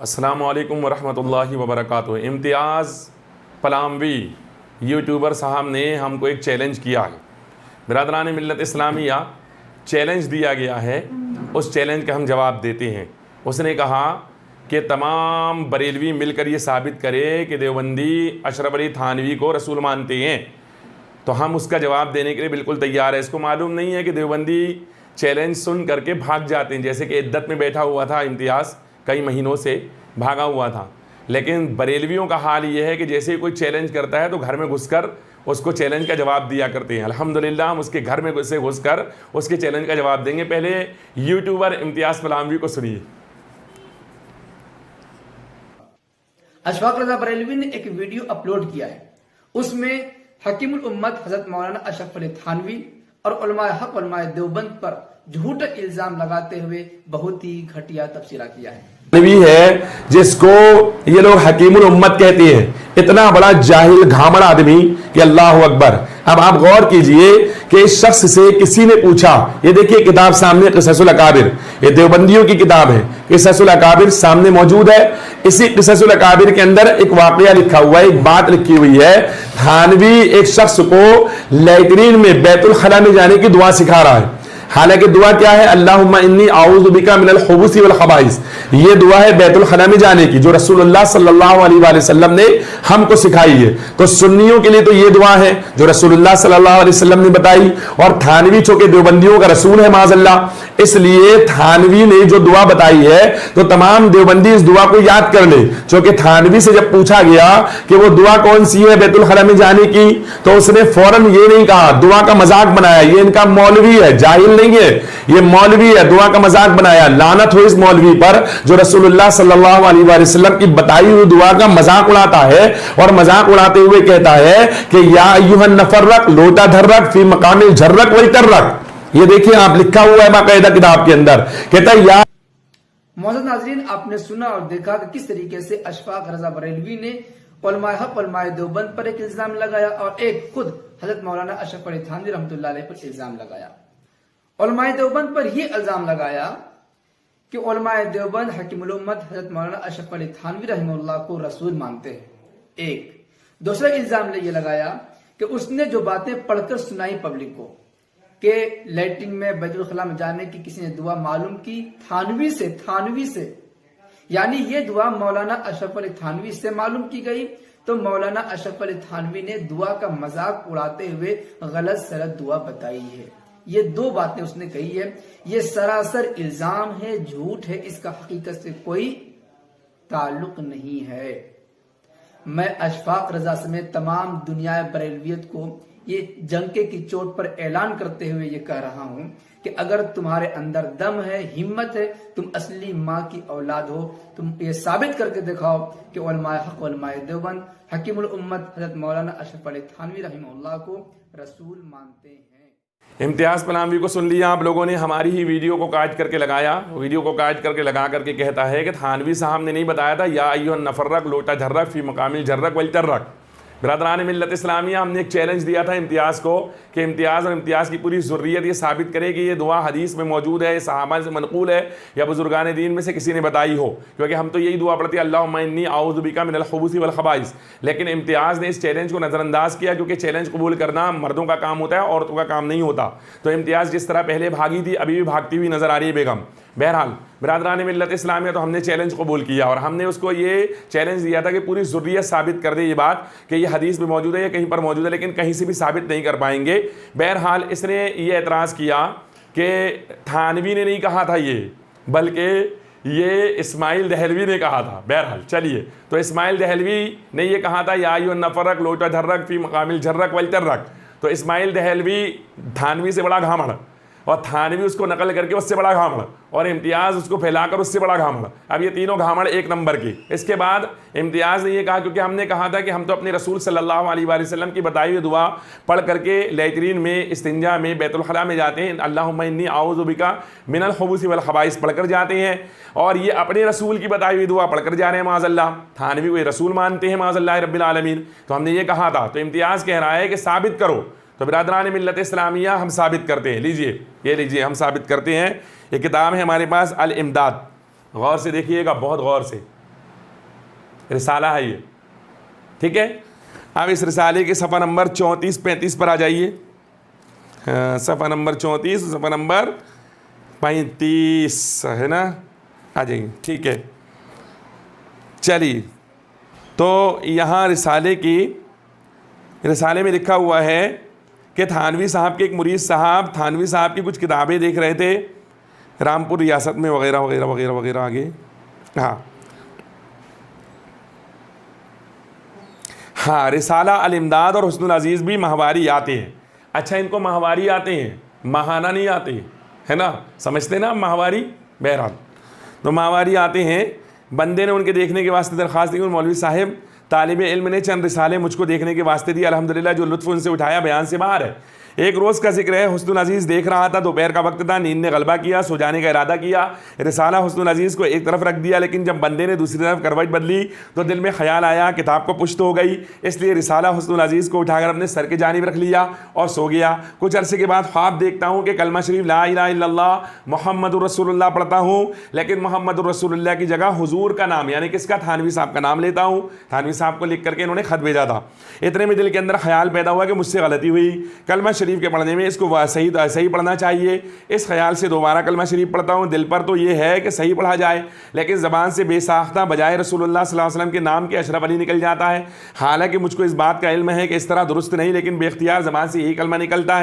अस्सलामु अलैकुम वरहमतुल्लाहि वबरकातुहू। इम्तियाज़ पलामवी यूट्यूबर साहब ने हमको एक चैलेंज किया है। बिरादरान मिल्लत इस्लामिया, चैलेंज दिया गया है, उस चैलेंज का हम जवाब देते हैं। उसने कहा कि तमाम बरेलवी मिलकर ये साबित करे कि देवबंदी अशरफ अली थानवी को रसूल मानते हैं, तो हम उसका जवाब देने के लिए बिल्कुल तैयार है। इसको मालूम नहीं है कि देवबंदी चैलेंज सुन करके भाग जाते हैं, जैसे कि इद्दत में बैठा हुआ था इम्तियाज़, कई महीनों से भागा हुआ था। लेकिन बरेलवियों का हाल ये है कि जैसे ही कोई चैलेंज करता है तो घर में घुसकर उसको चैलेंज का जवाब दिया करते हैं। अल्हम्दुलिल्लाह हम उसके घर में घुसकर उसके चैलेंज का जवाब देंगे। पहले यूट्यूबर इम्तियाज़ पलामवी को सुनिए। अशफाक रजा बरेलवी ने एक वीडियो अपलोड किया है, उसमें हकीमुल उम्मत हजरत मौलाना अशरफ अली थानवी और उलमाए हक उलमाए देवबंद पर झूठा इल्जाम लगाते हुए बहुत ही घटिया तबसरा किया है। है जिसको ये लोग हकीमुल उम्मत कहते हैं, इतना बड़ा जाहिल घामड़ आदमी कि अल्लाह अकबर। अब आप गौर कीजिए कि इस शख्स से किसी ने पूछा, ये देखिए किताब सामने क़िससुल अकाबिर, ये देवबंदियों की किताब है, क़िससुल अकाबिर सामने मौजूद है। इसी क़िससुल अकाबिर के अंदर एक वाकया लिखा हुआ है, एक बात लिखी हुई है। थानवी एक शख्स को लैट्रीन में बैतुल खला में जाने की दुआ सिखा रहा है। हालांकि दुआ क्या है? अल्लाहुम्मा इन्नी आऊज़ु बिका मिनल खुबुसी वल खबाइस। ये दुआ है बैतुल खला में जाने की, जो रसूलुल्लाह सल्लल्लाहु अलैहि वसल्लम ने हमको सिखाई है। तो सुन्नियों के लिए तो ये दुआ है जो रसूलुल्लाह सल्लल्लाहु अलैहि वसल्लम ने बताई, और थानवी चूंकि देवबंदियों का रसूल है माज़अल्लाह, इसलिए थानवी ने जो दुआ बताई है तो तमाम देवबंदी इस दुआ को याद कर ले। चूंकि थानवी से जब पूछा गया कि वो दुआ कौन सी है बैतुल खला में जाने की, तो उसने फौरन ये नहीं कहा, दुआ का मजाक बनाया, ये इनका मौलवी है, जाहिल नहीं है, ये मौलवी है, दुआ का मजाक बनाया। लानत हो इस मौलवी पर जो रसूलुल्लाह सल्लल्लाहु अलैहि वसल्लम की बताई हुई दुआ का मजाक उड़ाता है, और मजाक उड़ाते हुए कहता है कि या अय्युहन नफर्रक लोटा धर्रक फी मकामिल झर्रक वही तर्रक। ये देखिए आप, लिखा हुआ है बाकायदा किताब के अंदर, कहता है या। मौजूद नाज़रीन, आपने सुना और देखा कि किस तरीके से अशफाक रजा बरेलवी ने उलमाए हक उलमाए देवबंद पर एक इल्जाम लगाया और एक खुद हजरत मौलाना अशरफ अली थानवी रहमतुल्लाह अलैह पर इल्जाम लगाया। उलमाए देवबंद पर यह इल्जाम लगाया कि उलमाए देवबंद हकीमुल उम्मत हजरत मौलाना अशरफ अली थानवी रहमतुल्लाह को रसूल मानते हैं। एक दूसरा इल्जाम ये लगाया कि उसने जो बातें पढ़कर सुनाई पब्लिक को कि लैट्रिन में बैतुल खला में जाने की किसी ने दुआ मालूम की थानवी से, यानी ये दुआ मौलाना अशरफ अली थानवी से मालूम की गई। तो मौलाना अशरफ अली थानवी ने दुआ का मजाक उड़ाते हुए गलत सलत दुआ बताई है। ये दो बातें उसने कही है, ये सरासर इल्जाम है, झूठ है, इसका हकीकत से कोई ताल्लुक नहीं है। मैं अशफाक रजा समेत तमाम दुनिया बरेलवियत को ये जंके की चोट पर ऐलान करते हुए ये कह रहा हूं कि अगर तुम्हारे अंदर दम है, हिम्मत है, तुम असली माँ की औलाद हो, तुम ये साबित करके दिखाओ कि उलमाए हक उलमाए देवबंद हकीमुल उम्मत हजरत मौलाना अशरफ अली थानवी रहमतुल्लाह को रसूल मानते हैं। इम्तियाज़ पलामवी को सुन लिया आप लोगों ने। हमारी ही वीडियो को काट करके लगाया, वीडियो को काट करके लगा करके कहता है कि थानवी साहब ने नहीं बताया था या अय्युहन नफर्रक लोटा झर्रक फी मकामिल झर्रक वल तर्रक। बिरादरान मिल्लत इस्लामिया, हमने एक चैलेंज दिया था इम्तियाज़ को कि इम्तियाज़ और इम्तियाज़ की पूरी ज़ुर्रियत ये साबित करे कि ये दुआ हदीस में मौजूद है, सहाबा से मनक़ूल है, या बुजुर्गान दीन में से किसी ने बताई हो, क्योंकि हम तो यही दुआ पढ़ते हैं अल्लाहुम्मा इन्नी आऊज़ु बिका मिनल खुबुसी वल खबाइस। लेकिन इम्तियाज़ ने इस चैलेंज को नज़रअंदाज किया, क्योंकि चैलेंज कबूल करना मर्दों का काम होता है, औरतों का काम नहीं होता। तो इम्तियाज़ जिस तरह पहले भागी थी, अभी भी भागती हुई नज़र आ रही है बेगम। बहरहाल बिरादरान मिल्लत इस्लामिया, तो हमने चैलेंज कबूल किया और हमने उसको ये चैलेंज दिया था कि पूरी ज़ुर्रियत साबित कर दे ये बात कि ये हदीस में मौजूद है या कहीं पर मौजूद है, लेकिन कहीं से भी साबित नहीं कर पाएंगे। बहरहाल इसने ये एतराज़ किया कि थानवी ने नहीं कहा था ये, बल्कि ये इस्माइल दहलवी ने कहा था। बहरहाल चलिए, तो इस्माइल दहलवी ने ये कहा था या अय्युहन नफर्रक लोटा झर्रक फी मकामिल झर्रक वल तर्रक। तो इस्माइल दहलवी थानवी से बड़ा घामड़, और थानवी उसको नकल करके उससे बड़ा घामड़, और इम्तियाज़ उसको फैलाकर उससे बड़ा घामड़। अब ये तीनों घामड़ एक नंबर की। इसके बाद इम्तियाज़ ने ये कहा, क्योंकि हमने कहा था कि हम तो अपने रसूल सल्लल्लाहु अलैहि वसल्लम की बताई हुई दुआ पढ़ करके लैट्रीन में, इस्तिंजा में, बैतुल खला में जाते हैं, अल्लाहुम्मा इन्नी आऊज़ु बिका मिनल खुबुसी वल खबाइस पढ़कर जाते हैं, और ये अपने रसूल की बताई हुई दुआ पढ़कर जा रहे हैं माज़अल्लाह। थानवी को रसूल मानते हैं माज़अल्लाह रब्बिल आलमीन। तो हमने ये कहा था, तो इम्तियाज़ कह रहा है कि साबित करो। तो बिरादरान मिल्लत इस्लामिया, हम साबित करते हैं। लीजिए, ये लीजिए, हम साबित करते हैं। ये किताब है हमारे पास, अल इमदाद। गौर से देखिएगा, बहुत गौर से। रिसाला है ये, ठीक है। अब इस रिसाले के सफ़ा नंबर 34-35 पर आ जाइए। सफ़ा नंबर 34, सफ़ा नंबर 35 है ना, आ जाइए, ठीक है। चलिए, तो यहाँ रिसाले में लिखा हुआ है कि थानवी साहब के एक मुरीद साहब थानवी साहब की कुछ किताबें देख रहे थे रामपुर रियासत में, वगैरह वगैरह वगैरह वगैरह, आगे हाँ, रिसाला अल इमदाद और हुस्नुल अजीज़ भी माहवारी आते हैं। अच्छा, इनको माहवारी आते हैं, महाना नहीं आते, है ना, समझते ना माहवारी। बहरहाल तो माहवारी आते हैं। बंदे ने उनके देखने के वास्ते दरख्वास्त दी, मौलवी साहब तालिब इल्म ने चंद रिसाले मुझको देखने के वास्ते दिए, अल्हम्दुलिल्लाह जो लुत्फ़ उनसे उठाया बयान से बाहर है। एक रोज़ का जिक्र है, हुस्नुल अजीज़ देख रहा था, दोपहर का वक्त था, नींद ने गलबा किया, सो जाने का इरादा किया, रिसाला हुस्नुल अजीज़ को एक तरफ रख दिया, लेकिन जब बंदे ने दूसरी तरफ करवट बदली तो दिल में ख्याल आया किताब को पुश्त हो गई, इसलिए रिसाला हुस्नुल अजीज़ को उठाकर अपने सर के जानिब रख लिया और सो गया। कुछ अरसे के बाद ख्वाब देखता हूँ कि कलमा शरीफ ला इलाहा इल्लल्लाह मुहम्मदुर रसूलुल्लाह पढ़ता हूँ, लेकिन मोहम्मदुर रसूलुल्लाह की जगह हुजूर का नाम यानी किसका, थानवी साहब का नाम लेता हूँ। थानवी साहब को लिख करके इन्होंने खत भेजा था। इतने में दिल के अंदर ख्याल पैदा हुआ कि मुझसे गलती हुई, कलमा शरीफ के पढ़ने में इसको सही पढ़ना चाहिए। इस ख्याल से दोबारा कलमा शरीफ पढ़ता हूँ। दिल पर तो ये है कि सही पढ़ा जाए, लेकिन ज़बान से बेसाख्ता बजाय रसूलुल्लाह सल्लल्लाहु अलैहि वसल्लम के नाम के अशरफ अली निकल जाता है। हालांकि मुझको इस बात का इल्म है कि इस तरह दुरुस्त नहीं, लेकिन बेख्तियार ज़बान से यही कलमा निकलता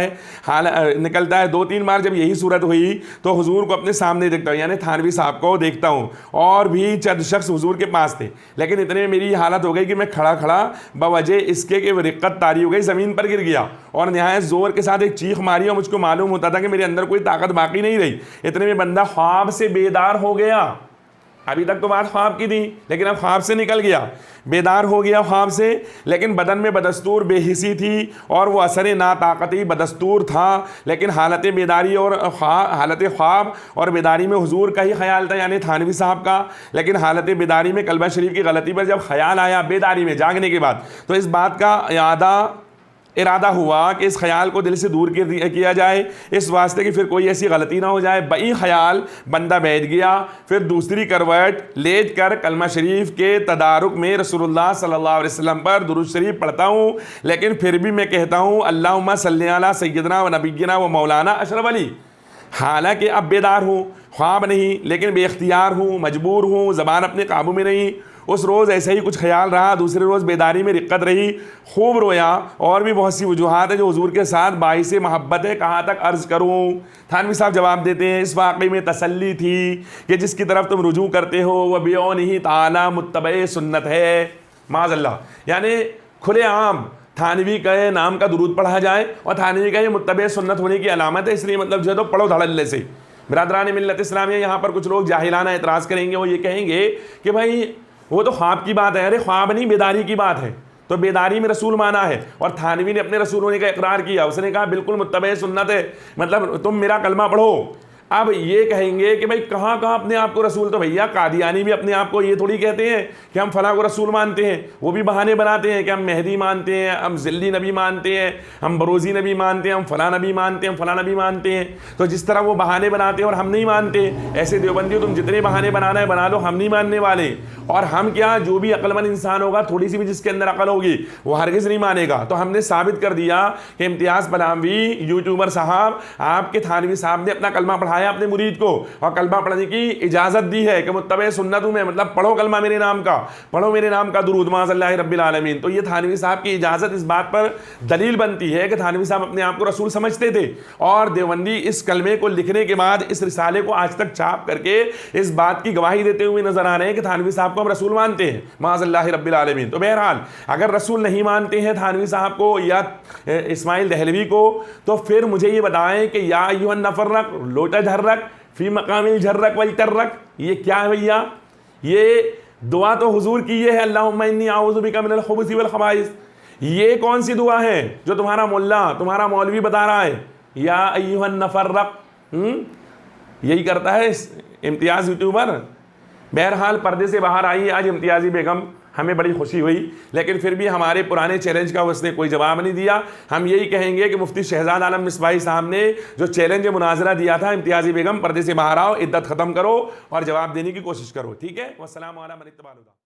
है। 2-3 बार जब यही सूरत हुई तो हुजूर को अपने सामने देखता हूँ, यानी थानवी साहब को देखता हूँ, और भी चंद शख्स हुजूर के पास थे, लेकिन इतने में मेरी हालत हो गई कि मैं खड़ा खड़ा बवजह इसके कि रिक्कत तारी हो गई, ज़मीन पर गिर गया और नहायत ज़ोर के साथ एक चीख मारी, और मुझको मालूम होता था कि मेरे अंदर कोई ताकत बाकी नहीं रही। इतने में बंदा ख्वाब से बेदार हो गया। अभी तक तो बात ख्वाब की थी, लेकिन अब ख्वाब से निकल गया, बेदार हो गया ख्वाब से, लेकिन बदन में बदस्तूर बेहिसी थी और वो असर नाताकती बदस्तूर था, लेकिन हालत बेदारी और हालत ख्वाब और बेदारी में हुजूर का ही ख्याल था, यानी थानवी साहब का। लेकिन हालत बेदारी में कलमा शरीफ की गलती पर जब ख्याल आया बेदारी में जागने के बाद, तो इस बात का इरादा हुआ कि इस ख्याल को दिल से दूर किया जाए, इस वास्ते कि फिर कोई ऐसी गलती ना हो जाए। बई ख्याल बंदा बैठ गया, फिर दूसरी करवट लेट कर कलमा शरीफ के तदारुक में रसूलुल्लाह सल्लल्लाहु अलैहि वसल्लम पर दुरूद शरीफ पढ़ता हूँ, लेकिन फिर भी मैं कहता हूँ अल्लाहुम्मा सल्ली अला सय्यदना व नबिय्यना व मौलाना अशरफ अली। हालांकि अब बेदार हूँ, ख्वाब नहीं, लेकिन बेख्तियार हूँ, मजबूर हूँ, ज़बान अपने काबू में नहीं। उस रोज़ ऐसे ही कुछ ख्याल रहा, दूसरे रोज़ बेदारी में रिक्कत रही, खूब रोया, और भी बहुत सी वजूहात है जो हुजूर के साथ बाइस मोहब्बत है, कहाँ तक अर्ज़ करूँ। थानवी साहब जवाब देते हैं, इस वाक़े में तसल्ली थी कि जिसकी तरफ तुम रुजू करते हो वह बियौनिही ताला मुत्तबे सुन्नत है। माज़अल्लाह, यानी खुलेआम थानवी के नाम का दुरूद पढ़ा जाए, और थानवी का ये मुत्तबे सुन्नत होने की अलामत है, इसलिए मतलब जो है तो पढ़ो धड़ल्ले से। बिरादरान मिल्लत इस्लामिया, यहाँ पर कुछ लोग जाहिलाना एतराज़ करेंगे, वो ये कहेंगे कि भाई वो तो ख्वाब की बात है। अरे ख्वाब नहीं, बेदारी की बात है, तो बेदारी में रसूल माना है, और थानवी ने अपने रसूल होने का इकरार किया। उसने कहा बिल्कुल मुत्तबे सुन्नत है, मतलब तुम मेरा कलमा पढ़ो। अब ये कहेंगे कि भाई कहाँ कहाँ अपने आप को रसूल, तो भैया कादियानी भी अपने आप को ये थोड़ी कहते हैं कि हम फलां को रसूल मानते हैं, वो भी बहाने बनाते हैं कि हम मेहदी मानते हैं, हम जिल्ली नबी मानते हैं, हम बरोज़ी नबी मानते हैं, हम फलां नबी मानते हैं, हम फलां नबी मानते हैं। तो जिस तरह वो बहाने बनाते हैं और हम नहीं मानते, ऐसे देवबंदी तुम जितने बहाने बनाना है बना लो, हम नहीं मानने वाले। और हम क्या, जो भी अक्लमंद इंसान होगा, थोड़ी सी भी जिसके अंदर अकल होगी, वो हरगिज़ नहीं मानेगा। तो हमने साबित कर दिया कि इम्तियाज़ बलामवी यूट्यूबर साहब, आपके थानवी साहब ने अपना कलमा पढ़ाया अपने मुरीद को, और कलमा पढ़ने की इजाज़त दी है कि मुत्तबे सुन्नत हूँ मैं, मतलब पढ़ो कलमा मेरे नाम का, पढ़ो मेरे नाम का दुरूद माज़अल्लाहि रब्बिल आलमीन। तो ये थानवी साहब की इजाज़त इस बात पर दलील बनती है कि थानवी साहब अपने आप को रसूल समझते थे, और देवबंदी इस कलमे को लिखने के बाद इस रिसाले को आज तक छाप करके इस बात की गवाही देते हुए नजर आ रहे हैं कि थानवी साहब को हम रसूल मानते हैं माज़अल्लाहि रब्बिल आलमीन। तो बहरहाल अगर रसूल नहीं मानते हैं थानवी साहब को या इस्माइल दहलवी को, तो फिर मुझे ये बताएं कि या अय्युहन नफर्रक लोटा झर्रक फी मकामिल झर्रक वल तर्रक, ये क्या है भैया? ये दुआ तो हुजूर की ये है, अल्लाहुम्मा इन्नी आऊज़ु बिका मिनल खुबुसी वल खबाइस। ये कौन सी दुआ है जो तुम्हारा मुल्ला, तुम्हारा मौलवी बता रहा है? या अय्युहन नफर्रक, यही करता है इम्तियाज़ यूट्यूबर। बहरहाल पर्दे से बाहर आई आज इम्तियाज़ी बेगम, हमें बड़ी खुशी हुई, लेकिन फिर भी हमारे पुराने चैलेंज का उसने कोई जवाब नहीं दिया। हम यही कहेंगे कि मुफ्ती शहजाद आलम मिसबाही साहब ने जो चैलेंज मुनाजरा दिया था, इम्तियाज़ी बेगम पर्दे से बाहर आओ, इद्दत ख़त्म करो और जवाब देने की कोशिश करो। ठीक है, वस्सलाम अला मन इत्तबअल हुदा।